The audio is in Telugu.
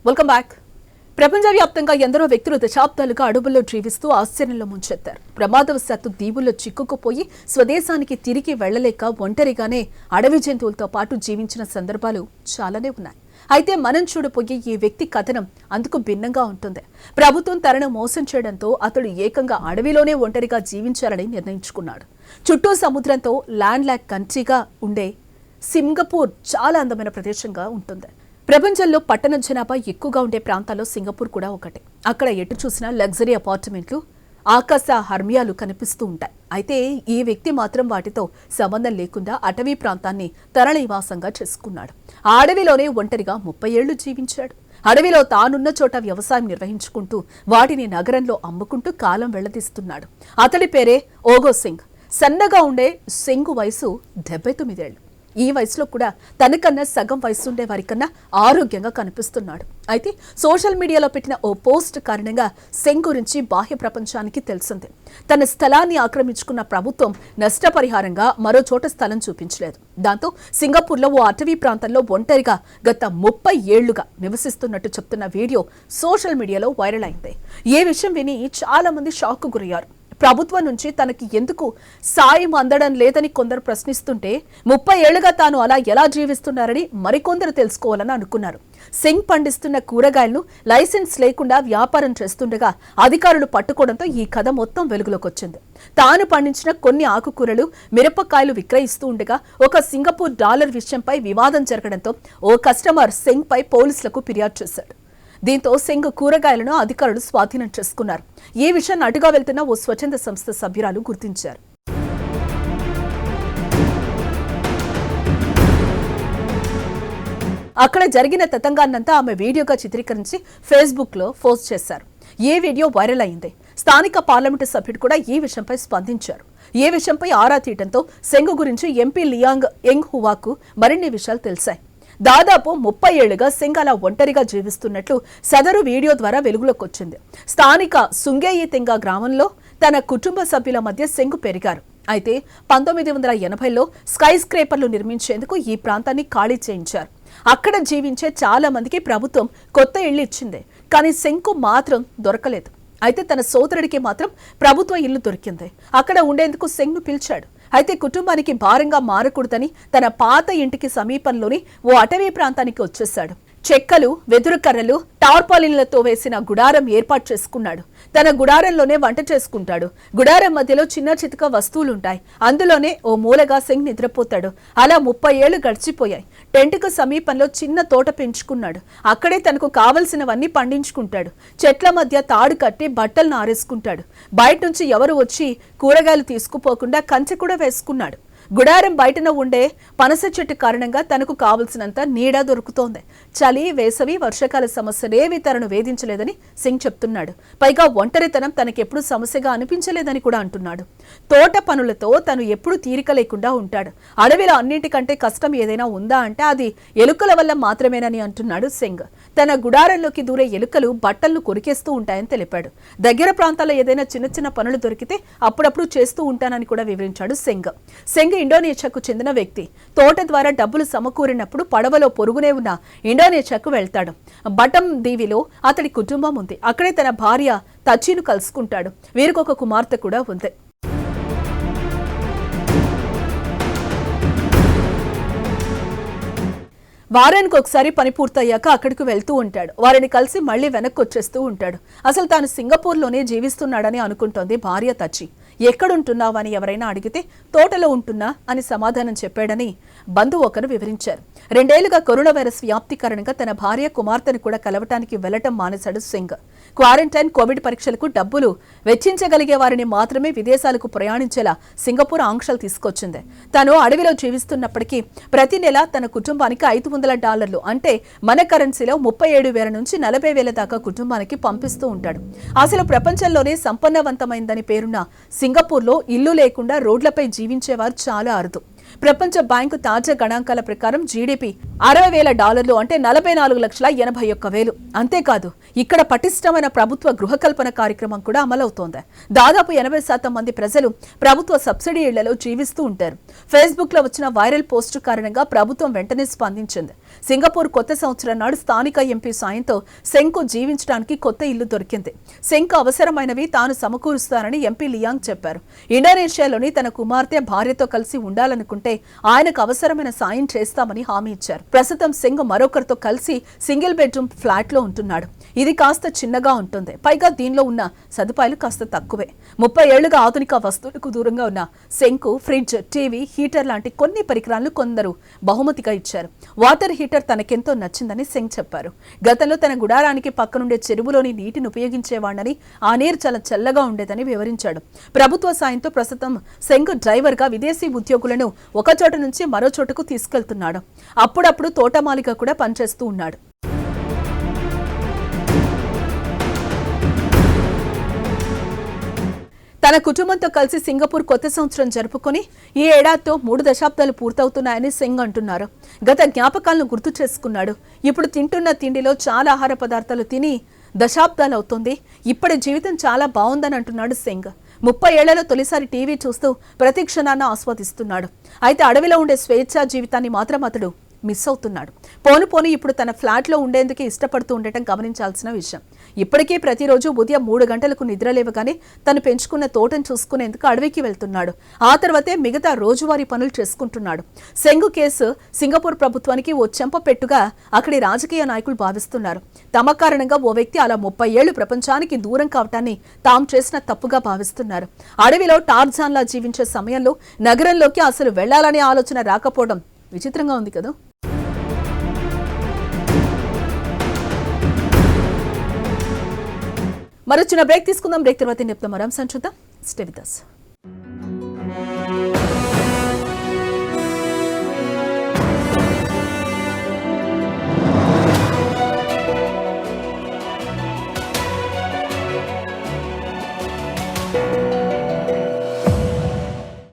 Welcome back. ప్రపంచవ్యాప్తంగా ఎందరో వ్యక్తులు దశాబ్దాలుగా అడవుల్లో జీవిస్తూ ఆశ్చర్యంలో ముంచెత్తారు. ప్రమాదవశాత్తు దీవుల్లో చిక్కుకుపోయి స్వదేశానికి తిరిగి వెళ్లలేక ఒంటరిగానే అడవి జంతువులతో పాటు జీవించిన సందర్భాలు చాలానే ఉన్నాయి. అయితే మనం చూడబోయే ఈ వ్యక్తి కథనం అందుకు భిన్నంగా ఉంటుంది. ప్రభుత్వం తనను మోసం చేయడంతో అతడు ఏకంగా అడవిలోనే ఒంటరిగా జీవించాలని నిర్ణయించుకున్నాడు. చుట్టూ సముద్రంతో ల్యాండ్ లాక్ కంట్రీగా ఉండే సింగపూర్ చాలా అందమైన ప్రదేశంగా ఉంటుంది. ప్రపంచంలో పట్టణ జనాభా ఎక్కువగా ఉండే ప్రాంతాల్లో సింగపూర్ కూడా ఒకటి. అక్కడ ఎటు చూసినా లగ్జరీ అపార్ట్మెంట్లు, ఆకాశ హర్మ్యాలు కనిపిస్తూ ఉంటాయి. అయితే ఈ వ్యక్తి మాత్రం వాటితో సంబంధం లేకుండా అటవీ ప్రాంతాన్ని తన నివాసంగా చేసుకున్నాడు. ఆ అడవిలోనే ఒంటరిగా 30 ఏళ్లు జీవించాడు. అడవిలో తానున్న చోట వ్యవసాయం నిర్వహించుకుంటూ వాటిని నగరంలో అమ్ముకుంటూ కాలం వెళ్లదీస్తున్నాడు. అతడి పేరే ఓగో సింగ్. సన్నగా ఉండే సింగ్ వయసు 79 ఏళ్లు. ఈ వయసులో కూడా తనకన్నా సగం వయసుండే వారికన్నా ఆరోగ్యంగా కనిపిస్తున్నాడు. అయితే సోషల్ మీడియాలో పెట్టిన ఓ పోస్ట్ కారణంగా సింగ్ గురించి బాహ్య ప్రపంచానికి తెలిసింది. తన స్థలాన్ని ఆక్రమించుకున్న ప్రభుత్వం నష్టపరిహారంగా మరో చోట స్థలం చూపించలేదు. దాంతో సింగపూర్లో ఓ అటవీ ప్రాంతంలో ఒంటరిగా గత 30 ఏళ్లుగా నివసిస్తున్నట్టు చెప్తున్న వీడియో సోషల్ మీడియాలో వైరల్ అయింది. ఈ విషయం విని చాలా మంది షాక్ గురయ్యారు. ప్రభుత్వం నుంచి తనకి ఎందుకు సాయం అందడం లేదని కొందరు ప్రశ్నిస్తుంటే 30 ఏళ్లుగా తాను అలా ఎలా జీవిస్తున్నారని మరికొందరు తెలుసుకోవాలని అనుకున్నారు. సింగ్ పండిస్తున్న కూరగాయలను లైసెన్స్ లేకుండా వ్యాపారం చేస్తుండగా అధికారులు పట్టుకోవడంతో ఈ కథ మొత్తం వెలుగులోకి వచ్చింది. తాను పండించిన కొన్ని ఆకుకూరలు, మిరపకాయలు విక్రయిస్తూ ఉండగా ఒక సింగపూర్ డాలర్ విషయంపై వివాదం జరగడంతో ఓ కస్టమర్ సింగ్ పై పోలీసులకు ఫిర్యాదు చేశాడు. దీంతో సింగ్ కూరగాయలను అధికారులు స్వాధీనం చేసుకున్నారు. ఈ విషయాన్ని అటుగా వెళ్తున్న ఓ స్వచ్ఛంద సంస్థ సభ్యురాలు గుర్తించారు. అక్కడ జరిగిన తతంగాన్నంతా ఆమె వీడియోగా చిత్రీకరించి ఫేస్బుక్ లో పోస్ట్ చేశారు. ఈ వీడియో వైరల్ అయింది. స్థానిక పార్లమెంటు సభ్యుడు కూడా ఈ విషయంపై స్పందించారు. ఈ విషయంపై ఆరా తీయడంతో సింగ్ గురించి ఎంపీ లియాంగ్ యంగ్ హువాకు మరిన్ని విషయాలు తెలిసాయి. దాదాపు 30 ఏళ్లుగా సింగ్ అలా ఒంటరిగా జీవిస్తున్నట్లు సదరు వీడియో ద్వారా వెలుగులోకి వచ్చింది. స్థానిక సుంగేయి తెంగా గ్రామంలో తన కుటుంబ సభ్యుల మధ్య సింగ్ పెరిగారు. అయితే 1980లో స్కై స్క్రేపర్లు నిర్మించేందుకు ఈ ప్రాంతాన్ని ఖాళీ చేయించారు. అక్కడ జీవించే చాలా మందికి ప్రభుత్వం కొత్త ఇళ్లు ఇచ్చింది. కానీ సింగ్కు మాత్రం దొరకలేదు. అయితే తన సోదరుడికి మాత్రం ప్రభుత్వ ఇల్లు దొరికింది. అక్కడ ఉండేందుకు సింగ్ను పిలిచాడు. అయితే కుటుంబానికి భారంగా మారకూడదని తన పాత ఇంటికి సమీపంలోని ఓ అటవీ ప్రాంతానికి వచ్చేశాడు. చెక్కలు, వెదురు కర్రలు, టార్పాలిన్లతో వేసిన గుడారం ఏర్పాటు చేసుకున్నాడు. తన గుడారంలోనే వంట చేసుకుంటాడు. గుడారం మధ్యలో చిన్న చితక వస్తువులుంటాయి. అందులోనే ఓ మూలగా సింగ్ నిద్రపోతాడు. అలా 30 ఏళ్లు గడిచిపోయాయి. టెంట్కు సమీపంలో చిన్న తోట పెంచుకున్నాడు. అక్కడే తనకు కావలసినవన్నీ పండించుకుంటాడు. చెట్ల మధ్య తాడు కట్టి బట్టలను ఆరేసుకుంటాడు. బయట నుంచి ఎవరు వచ్చి కూరగాయలు తీసుకుపోకుండా కంచె కూడా వేసుకున్నాడు. గుడారం బయటన ఉండే పనస చెట్టు కారణంగా తనకు కావలసినంత నీడ దొరుకుతోంది. చలి, వేసవి, వర్షాకాల సమస్యలేవి తనను వేధించలేదని సింగ్ చెప్తున్నాడు. పైగా ఒంటరితనం తనకెప్పుడు సమస్యగా అనిపించలేదని కూడా అంటున్నాడు. తోట పనులతో తను ఎప్పుడు తీరిక లేకుండా ఉంటాడు. అడవిలో అన్నింటికంటే కష్టం ఏదైనా ఉందా అంటే అది ఎలుకల వల్ల మాత్రమేనని అంటున్నాడు సింగ్. తన గుడారంలోకి దూరే ఎలుకలు బట్టలను కొరికేస్తూ ఉంటాయని తెలిపాడు. దగ్గర ప్రాంతాల్లో ఏదైనా చిన్న చిన్న పనులు దొరికితే అప్పుడప్పుడు చేస్తూ ఉంటానని కూడా వివరించాడు సింగ్. సింగ్ ఇండోనేషియాకు చెందిన వ్యక్తి. తోట ద్వారా డబ్బులు సమకూరినప్పుడు పడవలో పొరుగునే ఉన్న ఇండోనేషియాకు వెళ్తాడు. బటం దీవిలో అతడి కుటుంబం ఉంది. అక్కడే తన భార్య తచ్చిను కలుసుకుంటాడు. వీరికి ఒక కుమార్తె కూడా ఉంది. వారానికి ఒకసారి పని పూర్తయ్యాక అక్కడికి వెళ్తూ ఉంటాడు. వారిని కలిసి మళ్లీ వెనక్కి వచ్చేస్తూ ఉంటాడు. అసలు తాను సింగపూర్లోనే జీవిస్తున్నాడని అనుకుంటోంది భార్య తచ్చి. ఎక్కడుంటున్నావని ఎవరైనా అడిగితే తోటలో ఉంటున్నా అని సమాధానం చెప్పాడని బంధువు ఒకరు వివరించారు. 2 ఏళ్లుగా కరోనా వైరస్ వ్యాప్తి కారణంగా తన భార్య, కుమార్తెను కూడా కలవటానికి వెళ్లటం మానేశాడు సింగ్. క్వారంటైన్, కోవిడ్ పరీక్షలకు డబ్బులు వెచ్చించగలిగే వారిని మాత్రమే విదేశాలకు ప్రయాణించేలా సింగపూర్ ఆంక్షలు తీసుకొచ్చింది. తాను అడవిలో జీవిస్తున్నప్పటికీ ప్రతి నెల తన కుటుంబానికి $500 అంటే మన కరెన్సీలో 37,000 నుంచి 40,000 దాకా కుటుంబానికి పంపిస్తూ ఉంటాడు. అసలు ప్రపంచంలోనే సంపన్నవంతమైందని పేరున్న సింగపూర్లో ఇల్లు లేకుండా రోడ్లపై జీవించేవారు చాలా అరుదు. ప్రపంచ బ్యాంకు తాజా గణాంకాల ప్రకారం జీడీపీ $60,000 అంటే 44,81,000. అంతేకాదు ఇక్కడ పటిష్టమైన ప్రభుత్వ గృహకల్పన కార్యక్రమం కూడా అమలవుతోంది. దాదాపు 80% మంది ప్రజలు ప్రభుత్వ సబ్సిడీ ఇళ్లలో జీవిస్తూ ఉంటారు. ఫేస్బుక్ లో వచ్చిన వైరల్ పోస్టు కారణంగా ప్రభుత్వం వెంటనే స్పందించింది. సింగపూర్ కొత్త సంవత్సరం నాడు స్థానిక ఎంపీ సాయంతో సెంగ్కు జీవించడానికి కొత్త ఇల్లు దొరికింది. సెంగ్కు అవసరమైనవి తాను సమకూరుస్తానని ఎంపీ లియాంగ్ చెప్పారు. ఇండోనేషియాలోని తన కుమార్తె భార్యతో కలిసి ఉండాలనుకుంటే ఆయనకు అవసరమైన సాయం చేస్తామని హామీ ఇచ్చారు. ప్రస్తుతం సెంగ్ మరొకరితో కలిసి సింగిల్ బెడ్రూమ్ ఫ్లాట్ లో ఉంటున్నాడు. ఇది కాస్త చిన్నగా ఉంటుంది. పైగా దీనిలో ఉన్న సదుపాయాలు కాస్త తక్కువే. 30 ఏళ్లుగా ఆధునిక వస్తువులకు దూరంగా ఉన్న సెంగ్కు ఫ్రిడ్జ్, టీవీ, హీటర్ లాంటి కొన్ని పరికరాలను కొందరు బహుమతిగా ఇచ్చారు. వాటర్ హీటర్ తనకెంతో నచ్చిందని సెంగ్ చెప్పారు. గతంలో తన గుడారానికి పక్కనుండే చెరువులోని నీటిని ఉపయోగించేవాడని, ఆ నీరు చాలా చల్లగా ఉండేదని వివరించాడు. ప్రభుత్వ సాయంతో ప్రస్తుతం సెంగ్ డ్రైవర్ గా విదేశీ ఉద్యోగులను ఒక చోట నుంచి మరో చోటుకు తీసుకెళ్తున్నాడు. అప్పుడప్పుడు తోటమాలిగా కూడా పనిచేస్తూ ఉన్నాడు. తన కుటుంబంతో కలిసి సింగపూర్ కొత్త సంవత్సరం జరుపుకుని ఈ ఏడాదితో 3 దశాబ్దాలు పూర్తవుతున్నాయని సెంగ్ అంటున్నారు. గత జ్ఞాపకాలను గుర్తు చేసుకున్నాడు. ఇప్పుడు తింటున్న తిండిలో చాలా ఆహార పదార్థాలు తిని దశాబ్దాలు అవుతుంది. ఇప్పటి జీవితం చాలా బాగుందని అంటున్నాడు సెంగ్. 30 ఏళ్లలో తొలిసారి టీవీ చూస్తూ ప్రతి క్షణాన్ని ఆస్వాదిస్తున్నాడు. అయితే అడవిలో ఉండే స్వేచ్ఛా జీవితాన్ని మాత్రం అతడు మిస్ అవుతున్నాడు. పోను ఇప్పుడు తన ఫ్లాట్లో ఉండేందుకే ఇష్టపడుతూ ఉండటం గమనించాల్సిన విషయం. ఇప్పటికీ ప్రతిరోజు ఉదయం 3 గంటలకు నిద్రలేవగానే తను పెంచుకున్న తోటను చూసుకునేందుకు అడవికి వెళ్తున్నాడు. ఆ తర్వాతే మిగతా రోజువారీ పనులు చేసుకుంటున్నాడు. సెంగు కేసు సింగపూర్ ప్రభుత్వానికి ఓ చెంపపెట్టుగా అక్కడి రాజకీయ నాయకులు భావిస్తున్నారు. తమ కారణంగా ఓ వ్యక్తి అలా 30 ఏళ్లు ప్రపంచానికి దూరం కావటాన్ని తాము చేసిన తప్పుగా భావిస్తున్నారు. అడవిలో టార్జాన్లా జీవించే సమయంలో నగరంలోకి అసలు వెళ్లాలనే ఆలోచన రాకపోవడం విచిత్రంగా ఉంది కదా. మరో చిన్న బ్రేక్ తీసుకుందాం. బ్రేక్ తర్వాత చెప్తాం మరో అంశం చూద్దాం. Stay with us.